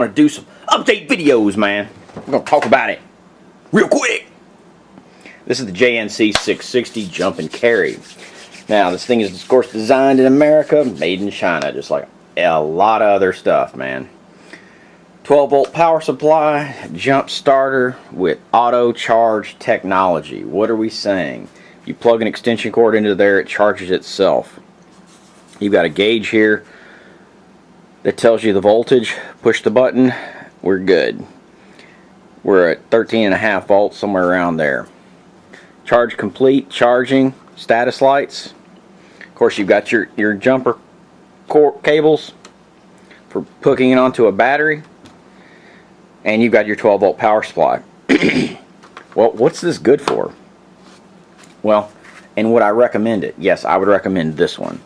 I'm gonna do some update videos, man. We're gonna talk about it real quick. This is the JNC660 jump and carry. Now, this thing is, of course, designed in America, made in China, just like a lot of other stuff, man. 12-volt power supply, jump starter with auto charge technology. What are we saying? You plug an extension cord into there, it charges itself. You've got a gauge here that tells you the voltage. Push the button, we're good. We're at 13.5 volts, somewhere around there. Charge complete, charging, status lights. Of course, you've got your jumper cables for hooking it onto a battery. And you've got your 12-volt power supply. Well, what's this good for? Well, and would I recommend it? Yes, I would recommend this one.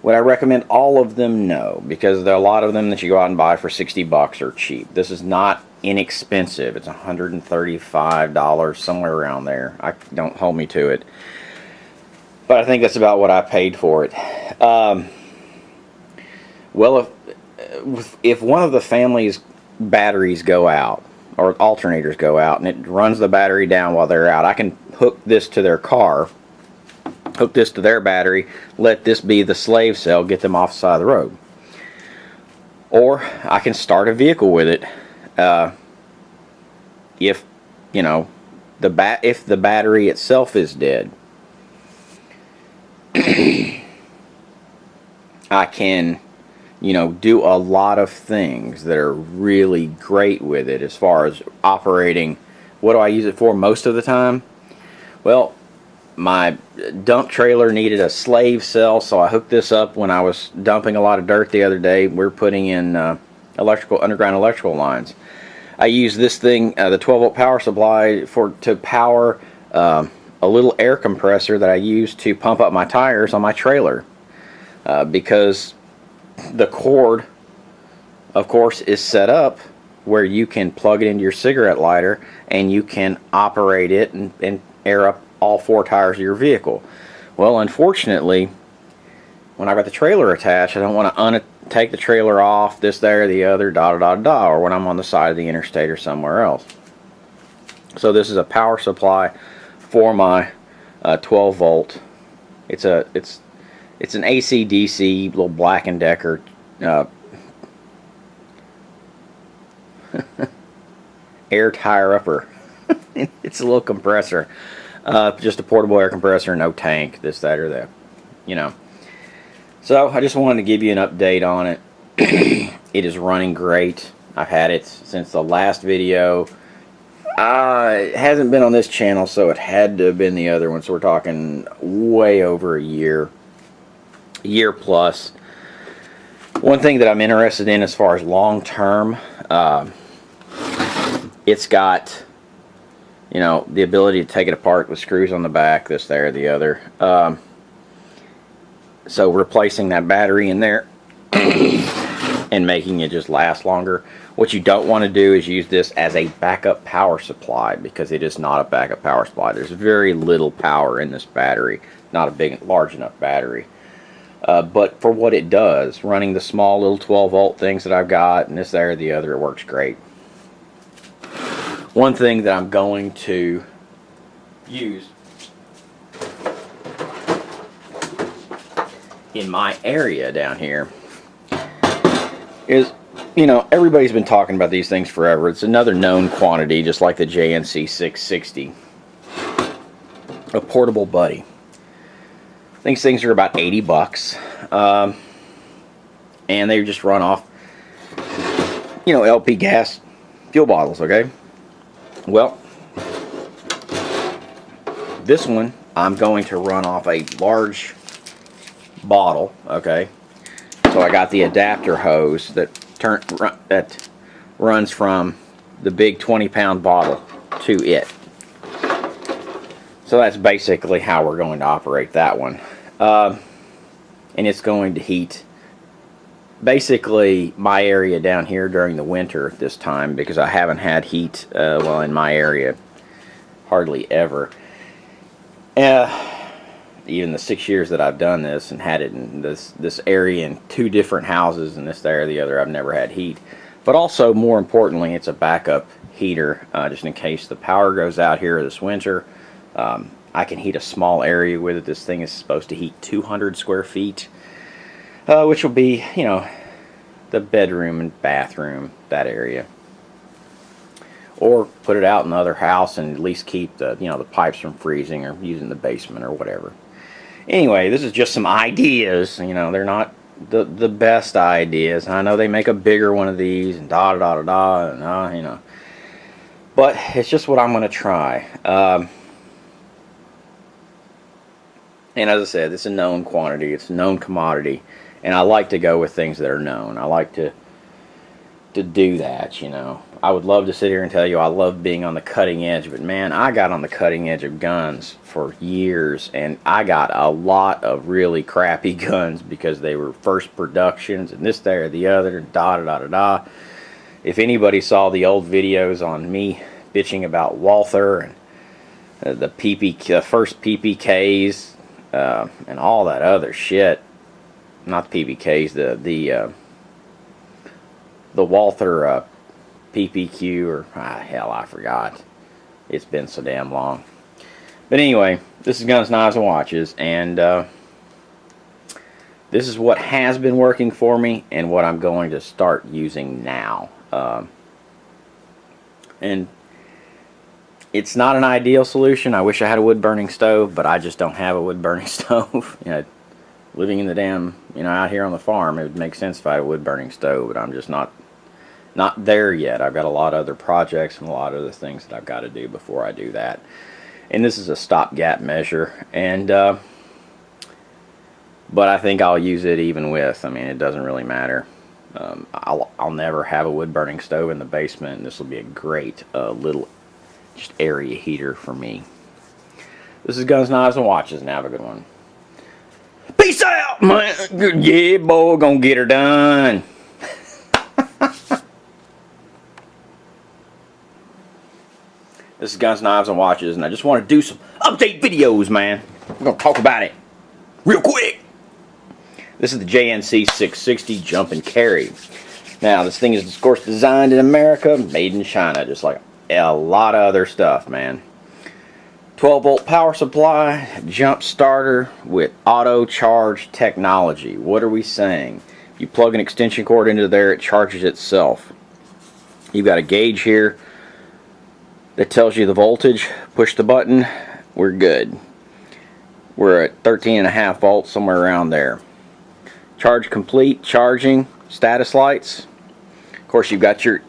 Would I recommend all of them? No, because there are a lot of them that you go out and buy for 60 bucks are cheap. This is not inexpensive. It's $135, somewhere around there. Don't hold me to it. But I think that's about what I paid for it. Well, if one of the family's batteries go out, or alternators go out, and it runs the battery down while they're out, I can hook this to their car, hook this to their battery, let this be the slave cell, get them off the side of the road. Or I can start a vehicle with it if, you know, if the battery itself is dead. I can, you know, do a lot of things that are really great with it as far as operating. What do I use it for most of the time? Well, my dump trailer needed a slave cell, so I hooked this up when I was dumping a lot of dirt the other day. We're putting in underground electrical lines. I use this thing, the 12-volt power supply, to power a little air compressor that I use to pump up my tires on my trailer, because the cord, of course, is set up where you can plug it into your cigarette lighter and you can operate it and air up all 4 tires of your vehicle. Well, unfortunately, when I got the trailer attached, I don't want to take the trailer off, this, there, the other, or when I'm on the side of the interstate or somewhere else. So this is a power supply for my 12 volt. It's an AC/DC little Black & Decker air tire upper. It's a little compressor, just a portable air compressor, no tank, this, that, or that, you know. So I just wanted to give you an update on it. It is running great. I've had it since the last video. It hasn't been on this channel, so it had to have been the other one. So we're talking way over a year plus. One thing that I'm interested in as far as long term, it's got, you know, the ability to take it apart with screws on the back, this, there, the other. So replacing that battery in there and making it just last longer. What you don't want to do is use this as a backup power supply, because it is not a backup power supply. There's very little power in this battery, not a large enough battery. But for what it does, running the small little 12-volt things that I've got, and this, there, the other, it works great. One thing that I'm going to use in my area down here is, you know, everybody's been talking about these things forever. It's another known quantity, just like the JNC660, a portable buddy. These things are about 80 bucks, and they just run off, you know, LP gas fuel bottles, okay? Well, this one I'm going to run off a large bottle, okay? So I got the adapter hose that runs from the big 20-pound bottle to it. So that's basically how we're going to operate that one. And it's going to heat basically my area down here during the winter this time, because I haven't had heat, well, in my area hardly ever. Even the 6 years that I've done this and had it in this area in 2 different houses and this, there, the other, I've never had heat. But also, more importantly, it's a backup heater, just in case the power goes out here this winter. I can heat a small area with it. This thing is supposed to heat 200 square feet, which will be, you know, the bedroom and bathroom, that area. Or put it out in the other house and at least keep the, you know, the pipes from freezing, or using the basement or whatever. Anyway, this is just some ideas. You know, they're not the best ideas. I know they make a bigger one of these and da da da da da, and you know, but it's just what I'm going to try. And as I said, it's a known quantity, it's a known commodity, and I like to go with things that are known. I like to do that, you know. I would love to sit here and tell you I love being on the cutting edge, but man, I got on the cutting edge of guns for years, and I got a lot of really crappy guns because they were first productions and this, that, or the other, da da da da da. If anybody saw the old videos on me bitching about Walther and the first PPKs and all that other shit, not the PPKs, the Walther PPQ, or hell, I forgot. It's been so damn long. But anyway, this is Guns, Knives, and Watches, and this is what has been working for me and what I'm going to start using now. And it's not an ideal solution. I wish I had a wood-burning stove, but I just don't have a wood-burning stove. You know, living in the damn, you know, out here on the farm, it would make sense if I had a wood-burning stove, but I'm just not there yet. I've got a lot of other projects and a lot of other things that I've got to do before I do that. And this is a stopgap measure, and but I think I'll use it even with. I mean, it doesn't really matter. I'll never have a wood-burning stove in the basement, and this will be a great little just area heater for me. This is Guns, Knives, and Watches, and have a good one. Peace out, man. Yeah, boy, gonna get her done. This is Guns, Knives, and Watches, and I just want to do some update videos, man. We're going to talk about it real quick. This is the JNC660 Jump and Carry. Now, this thing is, of course, designed in America, made in China, just like a lot of other stuff, man. 12-volt power supply, jump starter with auto charge technology. What are we saying? You plug an extension cord into there, it charges itself. You've got a gauge here that tells you the voltage. Push the button, we're good. We're at 13.5 volts, somewhere around there. Charge complete, charging, status lights. Of course, you've got your